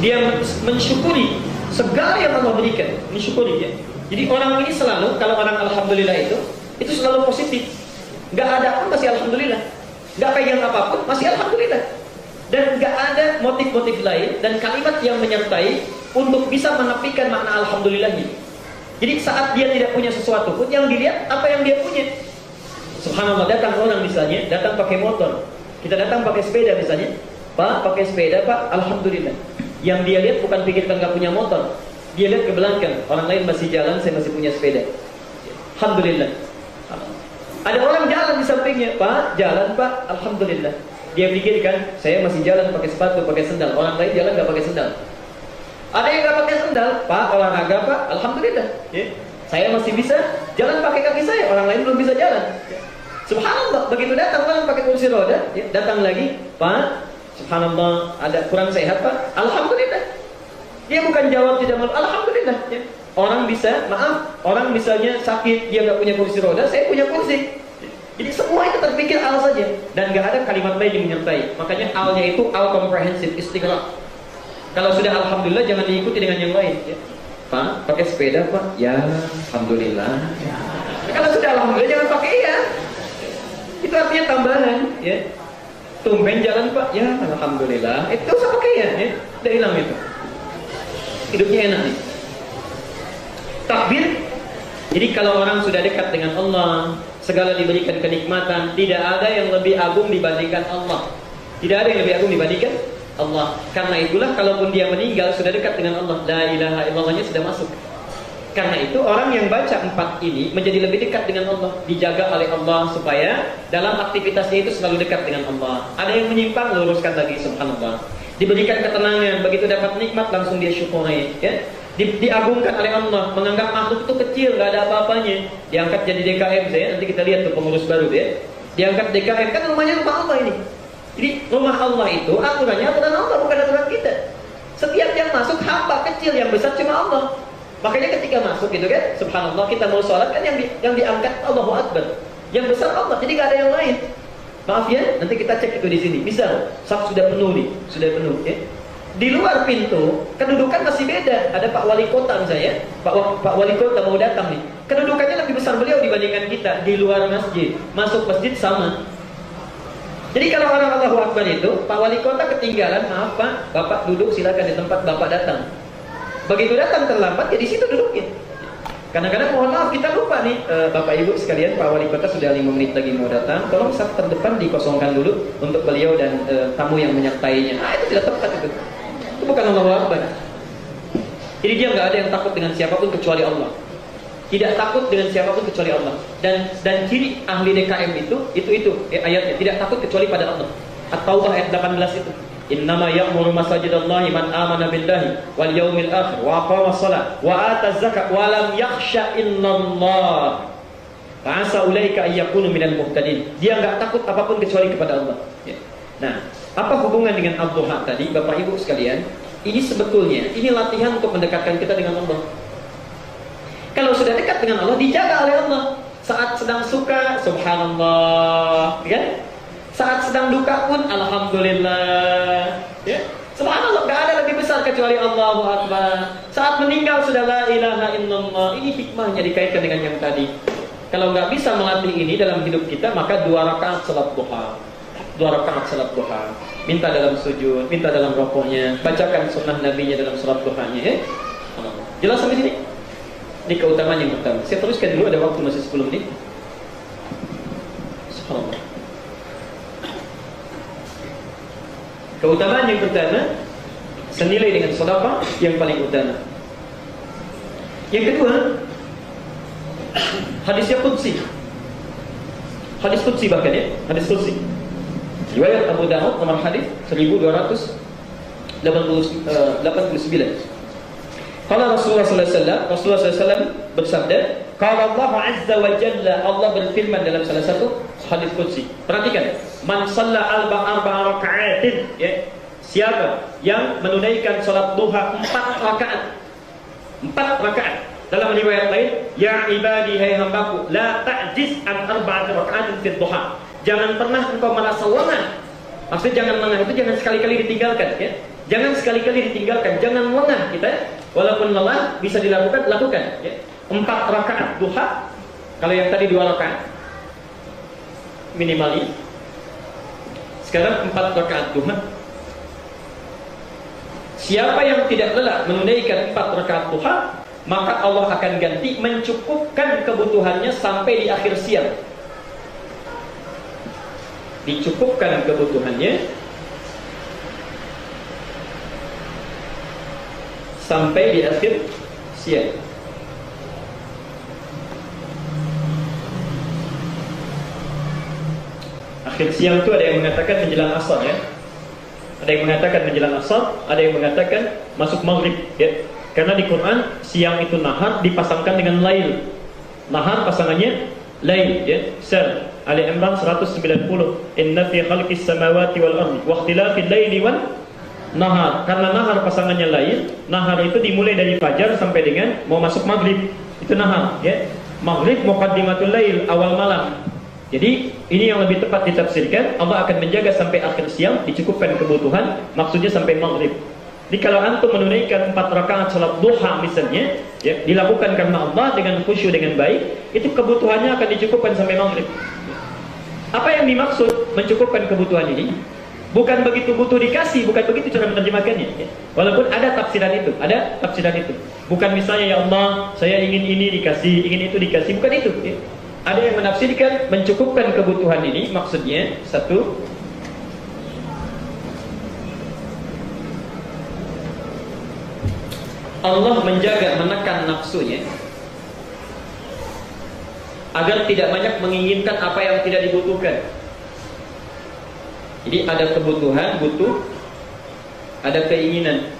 Dia mensyukuri segala yang Allah berikan, mensyukuri dia. Jadi orang ini selalu, kalau orang alhamdulillah itu selalu positif. Gak ada pun masih alhamdulillah. Gak pegang apapun masih alhamdulillah. Dan gak ada motif-motif lain dan kalimat yang menyertai untuk bisa menafikan makna alhamdulillahnya. Jadi saat dia tidak punya sesuatu pun, yang dilihat apa yang dia punya. Subhanallah, datang orang misalnya, datang pakai motor. Kita datang pakai sepeda misalnya. Pak, pakai sepeda Pak, alhamdulillah. Yang dia lihat bukan pikirkan gak punya motor. Dia lihat ke belakang, orang lain masih jalan, saya masih punya sepeda. Alhamdulillah. Ada orang jalan di sampingnya, Pak, jalan Pak, alhamdulillah. Dia pikirkan, saya masih jalan pakai sepatu, pakai sendal. Orang lain jalan gak pakai sendal. Ada yang gak pakai sendal, Pak, olahraga Pak, alhamdulillah. Ya. Saya masih bisa jalan pakai kaki saya, orang lain belum bisa jalan. Subhanallah, begitu datang orang pakai kursi roda, ya, datang lagi, Pak, subhanallah, ada kurang sehat Pak, alhamdulillah. Dia bukan jawab tidak malu, alhamdulillah. Ya. Orang bisa, maaf, orang misalnya sakit, dia nggak punya kursi roda, saya punya kursi. Jadi semua itu terpikir al saja, dan nggak ada kalimat lain yang menyertai. Makanya alnya itu al komprehensif, istiqlal. Kalau sudah alhamdulillah jangan diikuti dengan yang lain. Ya. Pak, pakai sepeda Pak? Ya, alhamdulillah. Ya. Kalau sudah alhamdulillah jangan pakai ya. Itu artinya tambahan. Ya. Tumben jalan Pak? Ya, alhamdulillah. Itu usah pakai ya. Udah hilang itu. Hidupnya enak nih. Takbir. Jadi kalau orang sudah dekat dengan Allah, segala diberikan kenikmatan, tidak ada yang lebih agung dibandingkan Allah. Tidak ada yang lebih agung dibandingkan Allah. Karena itulah kalaupun dia meninggal sudah dekat dengan Allah, la ilaha illallahnya sudah masuk. Karena itu orang yang baca 4 ini menjadi lebih dekat dengan Allah, dijaga oleh Allah supaya dalam aktivitasnya itu selalu dekat dengan Allah. Ada yang menyimpang, luruskan lagi, subhanallah. Diberikan ketenangan, begitu dapat nikmat langsung dia syukuri, ya. Diagungkan oleh Allah, menganggap makhluk itu kecil, nggak ada apa-apanya. Diangkat jadi DKM, ya. Nanti kita lihat tuh pengurus baru, ya. Diangkat DKM, kan rumahnya rumah Allah ini. Jadi rumah Allah itu aturannya aturan Allah, bukan aturan kita. Setiap yang masuk hamba kecil, yang besar cuma Allah. Makanya ketika masuk gitu kan, subhanallah, kita mau sholat kan yang diangkat Allahu Akbar. Yang besar Allah, jadi gak ada yang lain. Maaf ya, nanti kita cek itu di sini. Misal, saf sudah penuh nih, sudah penuh ya. Di luar pintu, kedudukan masih beda. Ada Pak Wali Kota misalnya, Pak Wali Kota mau datang nih. Kedudukannya lebih besar beliau dibandingkan kita. Di luar masjid, masuk masjid sama. Jadi kalau orang Allahu Akbar itu, Pak Wali Kota ketinggalan, maaf Pak, Bapak duduk silakan di tempat Bapak datang. Begitu datang terlambat, ya di situ duduknya. Kadang-kadang mohon maaf kita lupa nih, Bapak Ibu sekalian, Pak Wali Kota sudah 5 menit lagi mau datang. Tolong saf terdepan dikosongkan dulu untuk beliau dan tamu yang menyertainya. Itu tidak tepat itu. Itu bukan Allahu Akbar. Jadi dia nggak ada yang takut dengan siapapun kecuali Allah. Tidak takut dengan siapapun kecuali Allah. Dan ciri ahli DKM itu ayatnya, tidak takut kecuali pada Allah. At-Taubah ayat 18 itu. Innama ya'muru masajidallahi man amana billahi wal yaumil akhir wa aqama shalah wa ata zakat wa lam yakhsha illallah. Fa'asa ulaika ayyakunu minal muhtadin. Dia enggak takut apapun kecuali kepada Allah. Ya. Nah, apa hubungan dengan Ad-Duha tadi, Bapak Ibu sekalian? Ini sebetulnya ini latihan untuk mendekatkan kita dengan Allah. Kalau sudah dekat dengan Allah, dijaga oleh Allah. Saat sedang suka, subhanallah, kan? Saat sedang duka pun, alhamdulillah. Ya, subhanallah, gak ada lebih besar benar kecuali Allahu Akbar. Saat meninggal sudah la ilaha illallah. Ini hikmahnya dikaitkan dengan yang tadi. Kalau nggak bisa melatih ini dalam hidup kita, maka 2 rakaat salat duha. 2 rakaat salat duha. Minta dalam sujud, minta dalam rukuknya, bacakan sunnah nabinya dalam salat duhanya, ya. Jelas sampai sini? Ini keutamaan yang pertama. Saya teruskan dulu, ada waktu masih 10 menit. Subhanallah. Keutamaan yang pertama senilai dengan sedekah yang paling utama. Yang kedua, hadisnya qudsi. Hadis qudsi bahkan, ya, hadis qudsi. Riwayat Abu Dawud nomor hadis 1289. Qala Rasulullah sallallahu alaihi wasallam, Rasulullah sallallahu alaihi wasallam bersabda, qala Allah azza wa jalla, Allah berfirman dalam salah satu hadis qudsi. Perhatikan, man shalla arba'a raka'atin, ya. Siapa yang menunaikan salat duha 4 rakaat. 4 rakaat. Dalam riwayat lain, ya ibadi, hai hambaku, la ta'jiz an 4 raka'atin fi duha. Jangan pernah engkau merasa lengah. Maksudnya jangan lengah itu jangan sekali-kali ditinggalkan, ya. Jangan sekali-kali ditinggalkan, jangan lengah kita. Walaupun lelah bisa dilakukan, lakukan, ya. 4 rakaat duha. Kalau yang tadi 2 rakaat minimal ini. Sekarang 4 rakaat duha. Siapa yang tidak lelah menunaikan 4 rakaat duha, maka Allah akan ganti mencukupkan kebutuhannya sampai di akhir siang. Dicukupkan kebutuhannya sampai di akhir siang. Akhir siang itu ada yang mengatakan menjelang asar, ya. Ada yang mengatakan menjelang asar, ada yang mengatakan masuk maghrib, ya. Karena di Quran siang itu nahar dipasangkan dengan lail. Nahar pasangannya lail, ya. Sur Ali Imran 190. Inna fi khalqis samawati wal ardi wa ikhtilafil laili wan nahar. Karena nahar pasangannya lail, nahar itu dimulai dari fajar sampai dengan mau masuk maghrib. Itu nahar, ya. Maghrib muqaddimatul lail, awal malam. Jadi ini yang lebih tepat ditafsirkan, Allah akan menjaga sampai akhir siang, dicukupkan kebutuhan, maksudnya sampai maghrib. Jadi kalau antum menunaikan 4 rakaat salat duha misalnya, ya, dilakukan karena Allah dengan khusyuk dengan baik, itu kebutuhannya akan dicukupkan sampai maghrib. Apa yang dimaksud mencukupkan kebutuhan ini? Bukan begitu butuh dikasih, bukan begitu cara menerjemahkannya, ya. Walaupun ada tafsiran itu, Bukan misalnya, ya Allah, saya ingin ini dikasih, ingin itu dikasih, bukan itu, ya. Ada yang menafsirkan mencukupkan kebutuhan ini, maksudnya satu, Allah menjaga, menekan nafsunya agar tidak banyak menginginkan apa yang tidak dibutuhkan. Jadi ada kebutuhan, butuh, ada keinginan.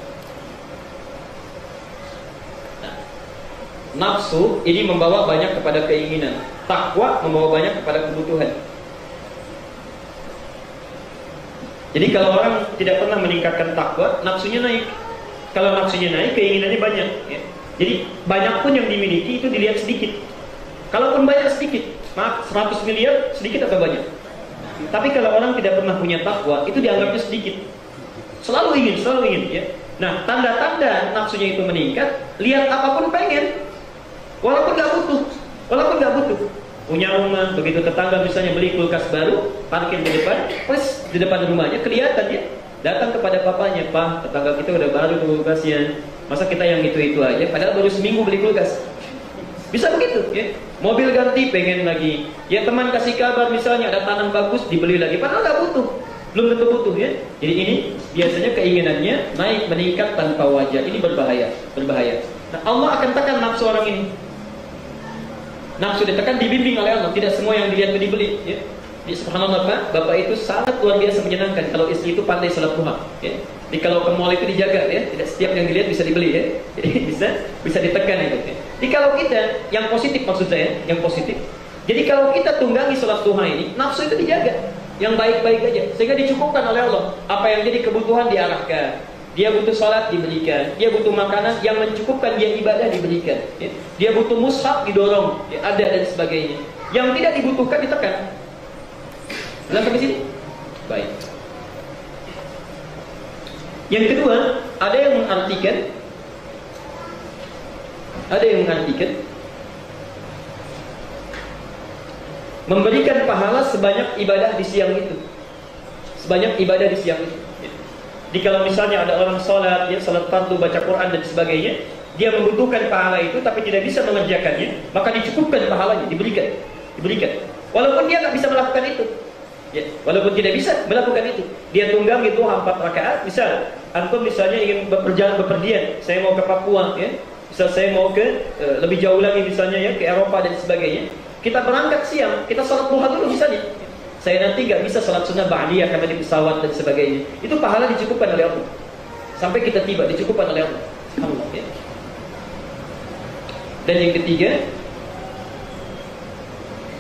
Nafsu ini membawa banyak kepada keinginan. Takwa membawa banyak kepada kebutuhan. Jadi kalau orang tidak pernah meningkatkan takwa, nafsunya naik. Kalau nafsunya naik, keinginannya banyak, ya. Jadi banyak pun yang dimiliki itu dilihat sedikit. Kalaupun banyak sedikit, maaf, 100 miliar sedikit atau banyak. Tapi kalau orang tidak pernah punya takwa, itu dianggapnya sedikit. Selalu ingin, ya. Nah, tanda-tanda nafsunya itu meningkat, lihat apapun pengen. Walaupun nggak butuh. Punya rumah, begitu tetangga misalnya beli kulkas baru, parkir di depan, pas di depan rumahnya kelihatan, ya. Datang kepada papanya, "Pak, tetangga kita udah baru kulkasnya. Masa kita yang itu-itu aja, padahal baru seminggu beli kulkas." Bisa begitu, ya. Mobil ganti, pengen lagi. Ya, teman kasih kabar misalnya ada tanam bagus, dibeli lagi, padahal nggak butuh. Belum tentu butuh, ya. Jadi ini biasanya keinginannya naik, meningkat tanpa wajar. Ini berbahaya. Nah, Allah akan tekan nafsu orang ini. Nafsu ditekan, dibimbing oleh Allah. Tidak semua yang dilihat itu dibeli, ya. Subhanallah, Pak, bapak itu sangat luar biasa menyenangkan kalau istri itu pandai salat duha, ya. Jadi kalau ke mall itu dijaga, ya. Tidak setiap yang dilihat bisa dibeli, ya. Jadi bisa ditekan itu, ya. Jadi kalau kita yang positif, maksud saya, yang positif. Jadi kalau kita tunggangi salat duha ini, nafsu itu dijaga, yang baik-baik aja, sehingga dicukupkan oleh Allah. Apa yang jadi kebutuhan diarahkan. Dia butuh salat diberikan, dia butuh makanan yang mencukupkan dia ibadah diberikan, ya. Dia butuh mushaf didorong, ya, ada dan sebagainya. Yang tidak dibutuhkan ditekan. Jelas sampai sini? Baik. Yang kedua, ada yang mengartikan memberikan pahala sebanyak ibadah di siang itu. Sebanyak ibadah di siang itu. Jadi kalau misalnya ada orang sholat, dia sholat fardu, baca Quran dan sebagainya, dia membutuhkan pahala itu tapi tidak bisa mengerjakannya, maka dicukupkan pahalanya, diberikan. Walaupun dia nggak bisa melakukan itu. Ya, walaupun tidak bisa melakukan itu, dia tunggangi duha 4 rakaat. Misal, antum misalnya ingin bepergian, saya mau ke Papua, ya. Misal saya mau ke lebih jauh lagi misalnya ya ke Eropa dan sebagainya. Kita berangkat siang, kita sholat duha dulu misalnya. Saya nanti nggak bisa sholat sunnah ba'diyah karena di pesawat dan sebagainya. Itu pahala dicukupkan oleh Allah. Sampai kita tiba dicukupkan oleh Allah. Allah ya. Dan yang ketiga,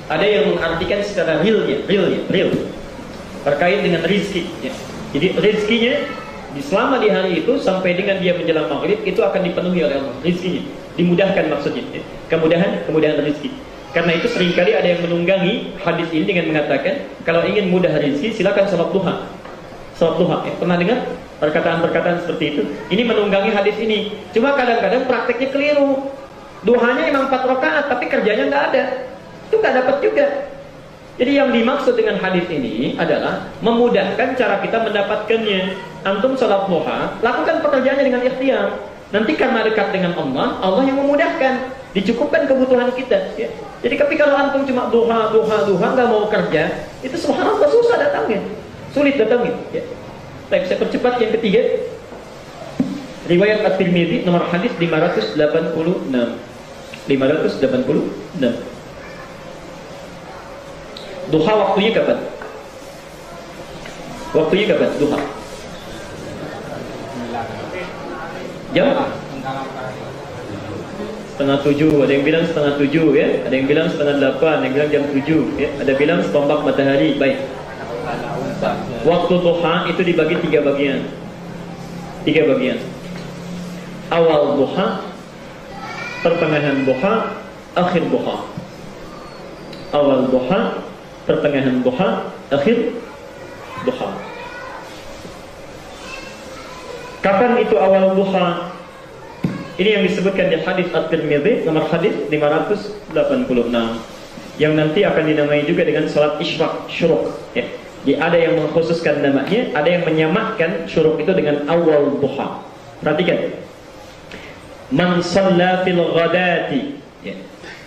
ada yang mengartikan secara real terkait dengan rizki. Ya. Jadi rizkinya selama di hari itu sampai dengan dia menjelang maghrib itu akan dipenuhi oleh Allah. Rizkinya dimudahkan maksudnya. Ya. Kemudahan rizki. Karena itu seringkali ada yang menunggangi hadis ini dengan mengatakan kalau ingin mudah rezeki silakan sholat duha. Sholat duha. Pernah dengar perkataan-perkataan seperti itu? Ini menunggangi hadis ini. Cuma kadang-kadang prakteknya keliru. Duhanya memang 4 rakaat tapi kerjanya nggak ada. Itu nggak dapat juga. Jadi yang dimaksud dengan hadis ini adalah memudahkan cara kita mendapatkannya. Antum sholat duha, lakukan pekerjaannya dengan ikhtiar. Nanti karena dekat dengan Allah, Allah yang memudahkan, dicukupkan kebutuhan kita. Ya. Jadi tapi kalau antum cuma duha nggak mau kerja, itu subhanallah susah datangnya, sulit datangnya. Ya. Baik, saya percepat yang ketiga. Riwayat At-Tirmidzi nomor hadis 586. 586. Duha waktunya kapan? Duha. Jam? 6:30, ada yang bilang 6:30 ya, ada yang bilang 7:30, ada yang bilang jam 7 ya, ada bilang setombak matahari. Baik. Waktu duha itu dibagi 3 bagian. 3 bagian. Awal duha, pertengahan duha, akhir duha. Awal duha, pertengahan duha, akhir duha. Kapan itu awal duha? Ini yang disebutkan di hadis At-Tirmidzi nomor hadis 586 yang nanti akan dinamai juga dengan salat isyraq, syuruk ya. Jadi ada yang mengkhususkan namanya, ada yang menyamakan syuruk itu dengan awal duha. Perhatikan. Man shalla fil ghadati ya.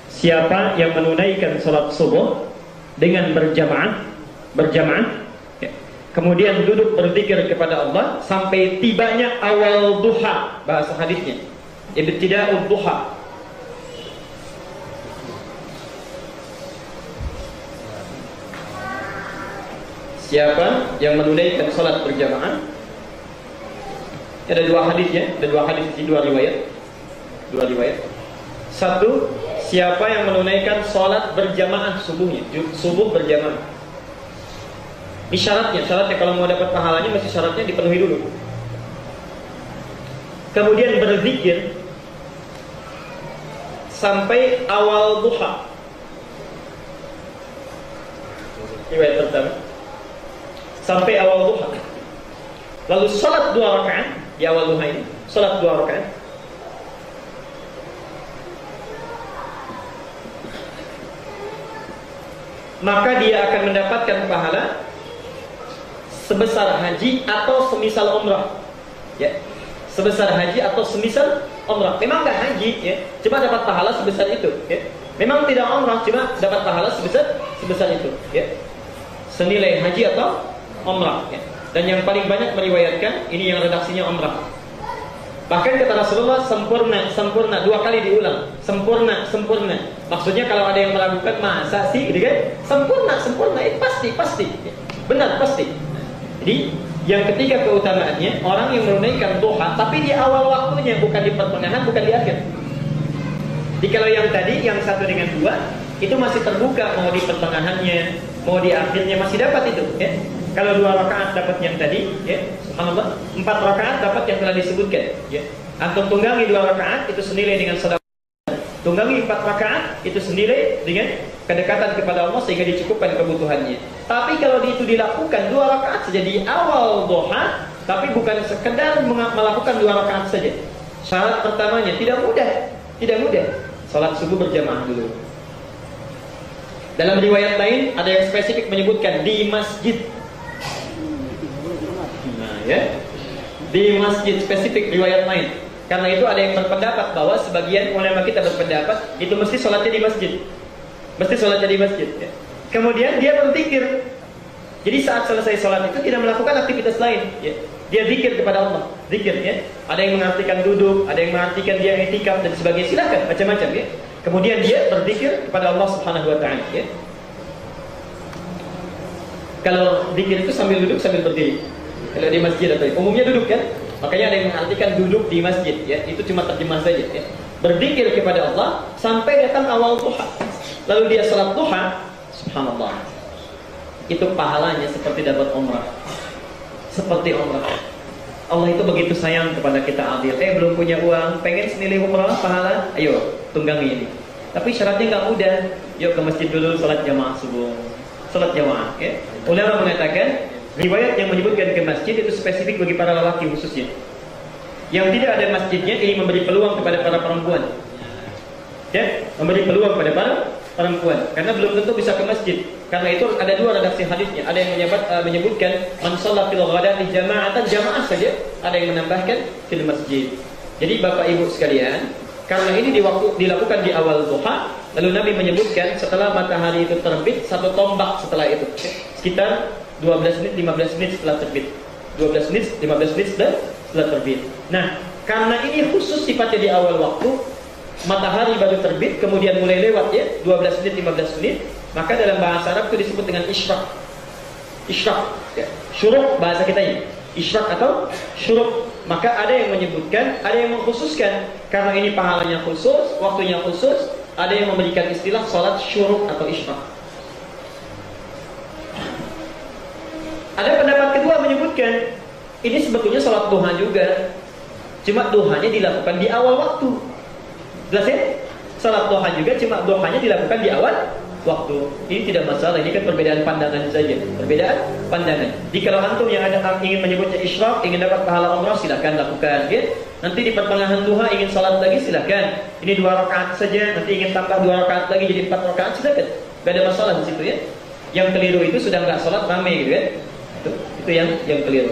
Siapa yang menunaikan salat subuh dengan berjamaah ya. Kemudian duduk berzikir kepada Allah sampai tibanya awal duha, bahasa hadisnya ibtida'ud duha. Siapa yang menunaikan salat berjamaah, ada 2 hadis ya, ada 2 hadis di 2 riwayat. Satu, siapa yang menunaikan salat berjamaah subuh berjamaah. Ini syaratnya kalau mau dapat pahalanya mesti syaratnya dipenuhi dulu. Kemudian berzikir sampai awal duha. Riwayat pertama. Sampai awal duha. Lalu salat 2 rakaat di awal duha ini, salat 2 rakaat. Maka dia akan mendapatkan pahala sebesar haji atau semisal umrah. Ya. Sebesar haji atau semisal umrah. Memang enggak haji ya, cuma dapat pahala sebesar itu ya. Memang tidak umrah, cuma dapat pahala sebesar itu ya. Senilai haji atau umrah ya. Dan yang paling banyak meriwayatkan ini yang redaksinya umrah. Bahkan kata Rasulullah sempurna 2 kali diulang. Sempurna. Maksudnya kalau ada yang meragukan masa sih gitu kan? Sempurna itu pasti. Benar pasti. Jadi yang ketiga keutamaannya orang yang menunaikan duha tapi di awal waktunya, bukan di pertengahan, bukan di akhir. Jadi kalau yang tadi yang 1 dengan 2 itu masih terbuka, mau di pertengahannya, mau di akhirnya masih dapat itu ya. Kalau 2 rakaat dapat yang tadi ya, subhanallah, 4 rakaat dapat yang telah disebutkan ya. Antum tunggangi 2 rakaat itu senilai dengan sedekah. Tunggangi 4 rakaat itu senilai dengan kedekatan kepada Allah sehingga dicukupkan kebutuhannya. Tapi kalau itu dilakukan 2 rakaat saja di awal duha, Tapi bukan sekedar melakukan 2 rakaat saja. Syarat pertamanya tidak mudah. Salat subuh berjamaah dulu. Dalam riwayat lain ada yang spesifik menyebutkan di masjid. Nah, ya. Di masjid, spesifik riwayat lain. Karena itu ada yang berpendapat bahwa sebagian ulama kita berpendapat itu mesti sholatnya di masjid. Mesti sholatnya di masjid, ya. Kemudian dia berzikir. Jadi saat selesai sholat itu tidak melakukan aktivitas lain, ya. Dia zikir kepada Allah, zikir, ya. Ada yang mengartikan duduk, ada yang mengartikan dia i'tikaf dan sebagainya, silakan macam-macam, ya. Kemudian dia berzikir kepada Allah Subhanahu wa taala, ya. Kalau zikir itu sambil duduk sambil berdiri. Kalau di masjid atau umumnya duduk, kan? Makanya ada yang mengartikan duduk di masjid, ya. Itu cuma terjemah saja, ya. Berzikir kepada Allah sampai datang awal duha. Lalu dia salat duha, subhanallah. Itu pahalanya seperti dapat umrah. Seperti umrah. Allah itu begitu sayang kepada kita adil. Belum punya uang, pengen senilai umrah pahala, ayo tunggangi ini. Tapi syaratnya nggak mudah. Yuk ke masjid dulu, salat jamaah subuh, salat jamaah. Ya. Ulama mengatakan riwayat yang menyebutkan ke masjid itu spesifik bagi para lelaki khususnya. Yang tidak ada masjidnya ini memberi peluang kepada para perempuan. Ya, memberi peluang kepada para perempuan karena belum tentu bisa ke masjid. Karena itu ada 2 redaksi hadisnya. Ada yang menyebutkan man shalla fil ghadati jama'atan, jamaah saja. Ada yang menambahkan fil masjid. Jadi Bapak Ibu sekalian, karena ini dilakukan di awal duha, lalu Nabi menyebutkan setelah matahari itu terbit 1 tombak setelah itu. Sekitar 12 menit 15 menit setelah terbit. 12 menit 15 menit setelah terbit. Nah, karena ini khusus sifatnya di awal waktu, matahari baru terbit, kemudian mulai lewat, ya, 12 menit 15 menit, maka dalam bahasa Arab itu disebut dengan isyraq. Isyraq, ya. Syuruk bahasa kita ini. Isyraq atau syuruk. Maka ada yang menyebutkan, ada yang mengkhususkan karena ini pahalanya khusus, waktunya khusus, ada yang memberikan istilah salat syuruk atau isyraq. Ada pendapat kedua menyebutkan ini sebetulnya salat duha juga. Cuma duhanya dilakukan di awal waktu. Jelas, ya? Salat duha juga, cuma duhanya dilakukan di awal waktu. Ini tidak masalah, ini kan perbedaan pandangan saja. Perbedaan pandangan. Jika antum yang ada ingin menyebutnya isyraq, ingin dapat pahala umrah, silakan lakukan, ya. Nanti di pertengahan duha ingin salat lagi, silakan. Ini 2 rakaat saja, nanti ingin tambah 2 rakaat lagi jadi 4 rakaat, silakan. Gak ada masalah di situ, ya. Yang keliru itu sudah nggak salat rame, gitu, ya. Itu yang keliru.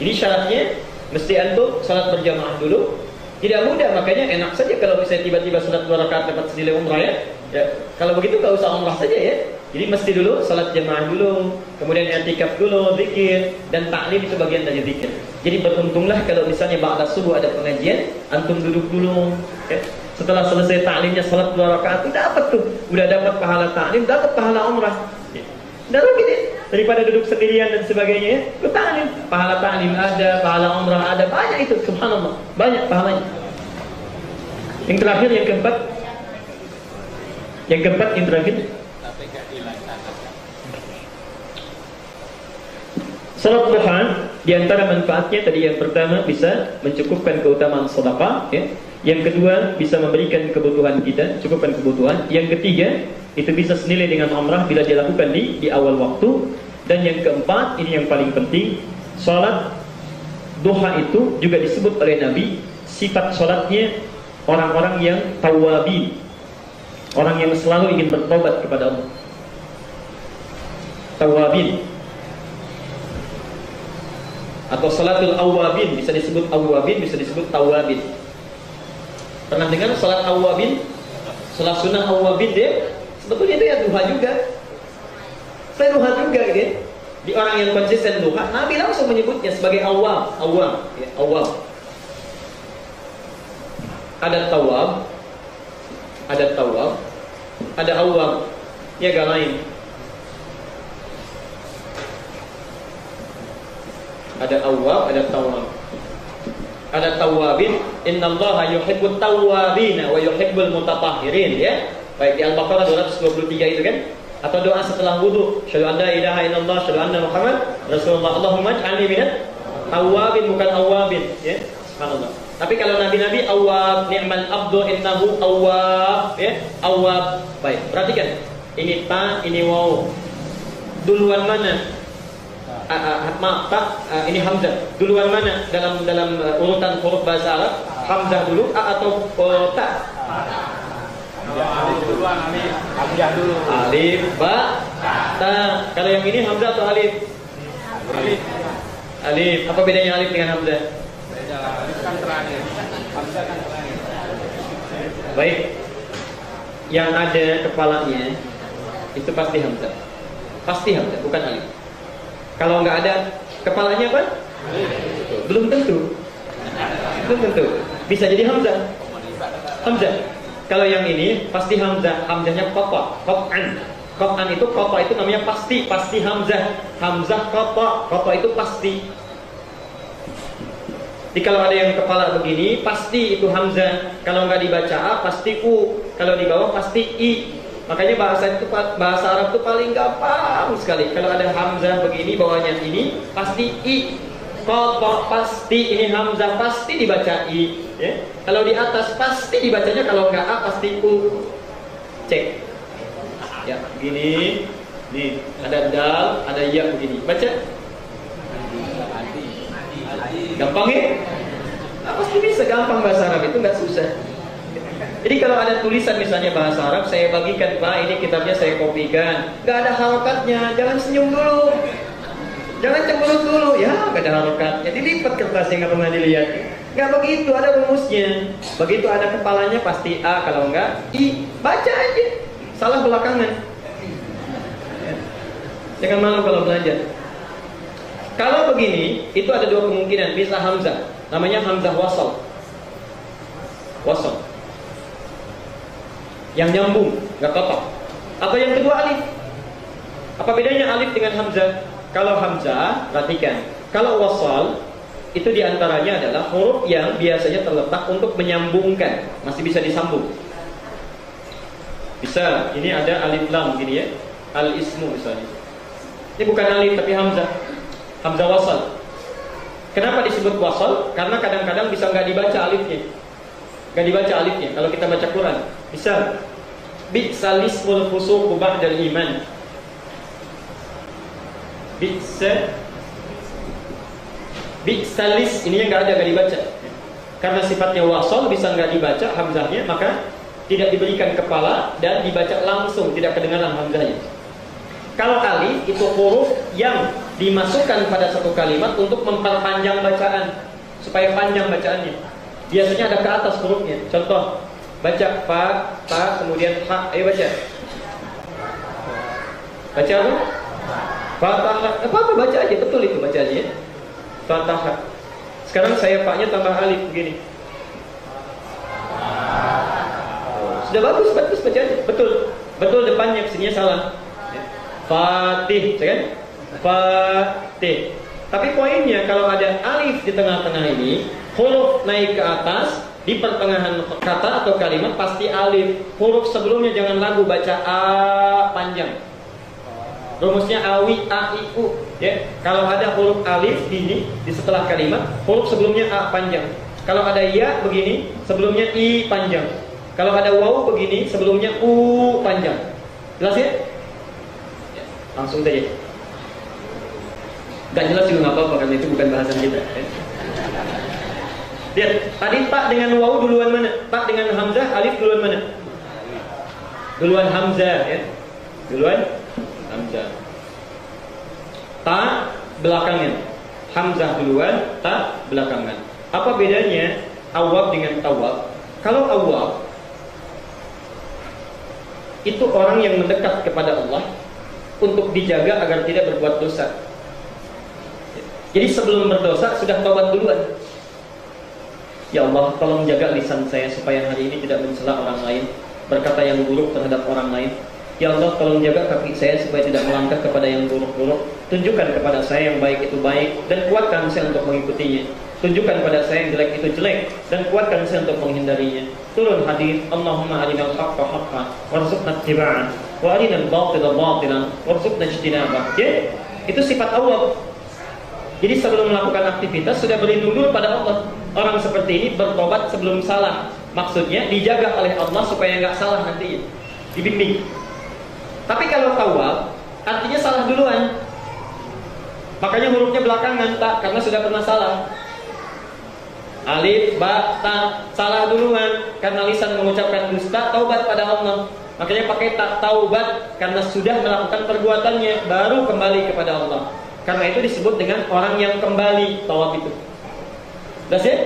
Ini syaratnya mesti antum salat berjamaah dulu. Tidak mudah, makanya enak saja kalau misalnya tiba-tiba salat 2 rakaat dapat senilai umrah, ya. Ya, kalau begitu nggak usah umrah saja, ya. Jadi mesti dulu salat jamaah dulu, kemudian i'tikaf dulu, zikir dan taklim itu bagian dari zikir. Jadi beruntunglah kalau misalnya ba'da subuh ada pengajian, antum duduk dulu, ya. Setelah selesai taklimnya salat 2 rakaat itu dapat tuh, udah dapat pahala taklim, dapat pahala umrah. Ya. Udah gitu, ya. Daripada duduk sendirian dan sebagainya, ya. Ke taklim, pahala taklim ada, pahala umrah ada, banyak itu, subhanallah, banyak pahalanya. Yang terakhir, yang keempat, yang terakhir, salat duha di antara manfaatnya tadi yang pertama bisa mencukupkan keutamaan sedekah, ya. Yang kedua bisa memberikan kebutuhan kita, cukupkan kebutuhan. Yang ketiga itu bisa senilai dengan umrah bila dilakukan di awal waktu. Dan yang keempat, ini yang paling penting, salat duha itu juga disebut oleh Nabi sifat salatnya orang-orang yang tawwabin, orang yang selalu ingin bertobat kepada Allah. Tawwabin atau salatul awwabin, bisa disebut awwabin, bisa disebut tawwabin. Pernah dengar salat awwabin? Salat sunnah awwabin, ya? Sebetulnya itu ya duha juga. Saya duha juga, gitu. Di orang yang konsisten duha, Nabi langsung menyebutnya sebagai awwab, ya, awwab. Ada tawab, ada awwab, ya gak lain. Ada awwab, ada tawab. Ada tawabin, innallaha yuhibbut tawwabina wa yuhibbul mutatahhirin, ya. Baik di Al-Baqarah 223 itu kan. Atau doa setelah wudu, syahadu an la ilaha illallah, syahadu anna Muhammad Rasulullah, Allahumma ij'alni minat tawwabin, bukan awwabin, ya. Subhanallah. Tapi kalau nabi-nabi awwab, ni'mal abdu innahu awwab, ya. Awwab. Baik, perhatikan. Ini ta, ini waw. Duluan mana? maaf, ta, ini hamzah. Duluan mana dalam urutan huruf bahasa Arab? Hamzah dulu, a atau ta? Alif duluan, hamzah dulu. Alif, ba, ta. Kalau yang ini hamzah atau alif? Alif. Alif. Apa bedanya alif dengan hamzah? Beda lah, alif kan terakhir, hamzah kan terakhir. Baik. Yang ada kepalanya itu pasti hamzah. Pasti hamzah, bukan alif. Kalau nggak ada kepalanya apa? Belum tentu. Belum tentu. Bisa jadi hamzah. Hamzah. Kalau yang ini pasti hamzah. Hamzahnya qata, qat'an. Qat'an itu qata itu namanya pasti, pasti hamzah. Hamzah qata, qata itu pasti. Jadi kalau ada yang kepala begini, pasti itu hamzah. Kalau nggak dibaca a, pasti u. Kalau di bawah pasti i. Makanya bahasa Arab itu paling gampang sekali. Kalau ada hamzah begini, bawahnya ini pasti i. Qata pasti ini hamzah, pasti dibaca i. Ya? Kalau di atas pasti dibacanya, kalau nggak a pasti u. Cek. Ya, begini. Nih, ada dal, ada ya begini. Baca. Gampang ya? Nah, pasti bisa, gampang bahasa Arab itu, nggak susah. Jadi kalau ada tulisan misalnya bahasa Arab, saya bagikan, Pak, ini kitabnya saya kopikan. Nggak ada harokatnya, jangan senyum dulu. Jangan cemberut dulu, ya nggak ada harokatnya. Dilipat kertasnya, nggak pernah dilihat. Nggak begitu, ada rumusnya. Begitu ada kepalanya pasti A, kalau nggak I. Baca aja, salah belakangan. Jangan malu kalau belajar. Kalau begini, itu ada dua kemungkinan, bisa hamzah. Namanya hamzah wasal. Wasal. Yang nyambung, nggak kotak. Atau yang kedua alif. Apa bedanya alif dengan hamzah? Kalau hamzah, perhatikan. Kalau wasal, itu diantaranya adalah huruf yang biasanya terletak untuk menyambungkan. Masih bisa disambung. Bisa, ini ada alif lam gini ya. Al-ismu misalnya. Ini bukan alif tapi hamzah. Hamzah wasal. Kenapa disebut wasal? Karena kadang-kadang bisa nggak dibaca alifnya. Nggak dibaca alifnya. Kalau kita baca Quran, bisa bi'salismul fusuqu ba'dal iman. Bi'salis ini yang nggak ada, nggak dibaca. Karena sifatnya wasal, bisa nggak dibaca hamzahnya, maka tidak diberikan kepala dan dibaca langsung, tidak kedengaran hamzahnya. Kalau alif itu huruf yang dimasukkan pada satu kalimat untuk memperpanjang bacaan, supaya panjang bacaannya. Biasanya ada ke atas hurufnya. Contoh, baca fa, ta, kemudian ha. Ayo baca. Baca apa? Fatah. Apa baca aja, betul itu baca aja ya. Fatah. Sekarang saya fa-nya tambah alif begini. Sudah bagus baca aja. Betul. Betul depannya, kesininya salah. Fatih, kan? Fatih. Tapi poinnya kalau ada alif di tengah-tengah ini, huruf naik ke atas, di pertengahan kata atau kalimat pasti alif. Huruf sebelumnya jangan lagu baca a panjang. Rumusnya awi a i u, ya. Kalau ada huruf alif di setelah kalimat, huruf sebelumnya a panjang. Kalau ada ya begini, sebelumnya i panjang. Kalau ada waw begini, sebelumnya u panjang. Jelas ya? Langsung saja. Gak jelas juga nggak apa-apa, karena itu bukan bahasan kita. Lihat, tadi tak dengan waw duluan mana? Tak dengan hamzah, alif duluan mana? Duluan hamzah, ya. Duluan hamzah. Ta belakangan. Hamzah duluan, ta belakangan. Apa bedanya awab dengan tawab? Kalau awab itu orang yang mendekat kepada Allah untuk dijaga agar tidak berbuat dosa. Jadi sebelum berdosa sudah taubat duluan. Ya Allah, tolong jaga lisan saya supaya hari ini tidak mencela orang lain, berkata yang buruk terhadap orang lain. Ya Allah, tolong jaga kaki saya supaya tidak melangkah kepada yang buruk-buruk. Tunjukkan kepada saya yang baik itu baik dan kuatkan saya untuk mengikutinya. Tunjukkan pada saya yang jelek itu jelek dan kuatkan saya untuk menghindarinya. Turun hadis, Allahumma arinal haqqa haqqan warzuqna ittiba'ah wa arinal batila batilan warzuqna ijtinabah. Ya, itu sifat Allah. Jadi sebelum melakukan aktivitas sudah berlindung dulu pada Allah. Orang seperti ini bertobat sebelum salah. Maksudnya dijaga oleh Allah supaya nggak salah nantinya, dibimbing. Tapi kalau tawab artinya salah duluan. Makanya hurufnya belakangan tak, karena sudah pernah salah. Alif, ba, ta, salah duluan karena lisan mengucapkan dusta, taubat pada Allah. Makanya pakai tak, taubat karena sudah melakukan perbuatannya, baru kembali kepada Allah. Karena itu disebut dengan orang yang kembali, tawab itu. Jelas ya?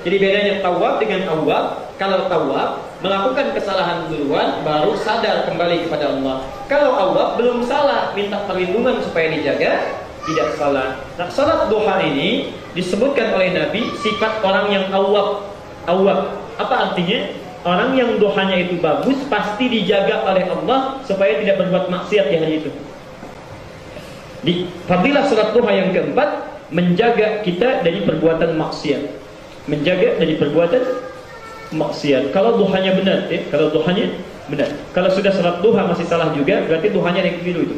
Jadi bedanya tawab dengan awab. Kalau tawab melakukan kesalahan duluan, baru sadar kembali kepada Allah. Kalau awab belum salah, minta perlindungan supaya dijaga, tidak salah. Nah, salat duha ini disebutkan oleh Nabi sifat orang yang awab. Awab, apa artinya? Orang yang duhanya itu bagus, pasti dijaga oleh Allah supaya tidak berbuat maksiat di hari itu. Di fadilah salat duha yang keempat, menjaga kita dari perbuatan maksiat. Menjaga dari perbuatan maksiat. Kalau duhanya benar, kalau duhanya benar. Kalau sudah salat duha masih salah juga, berarti duhanya yang keliru itu.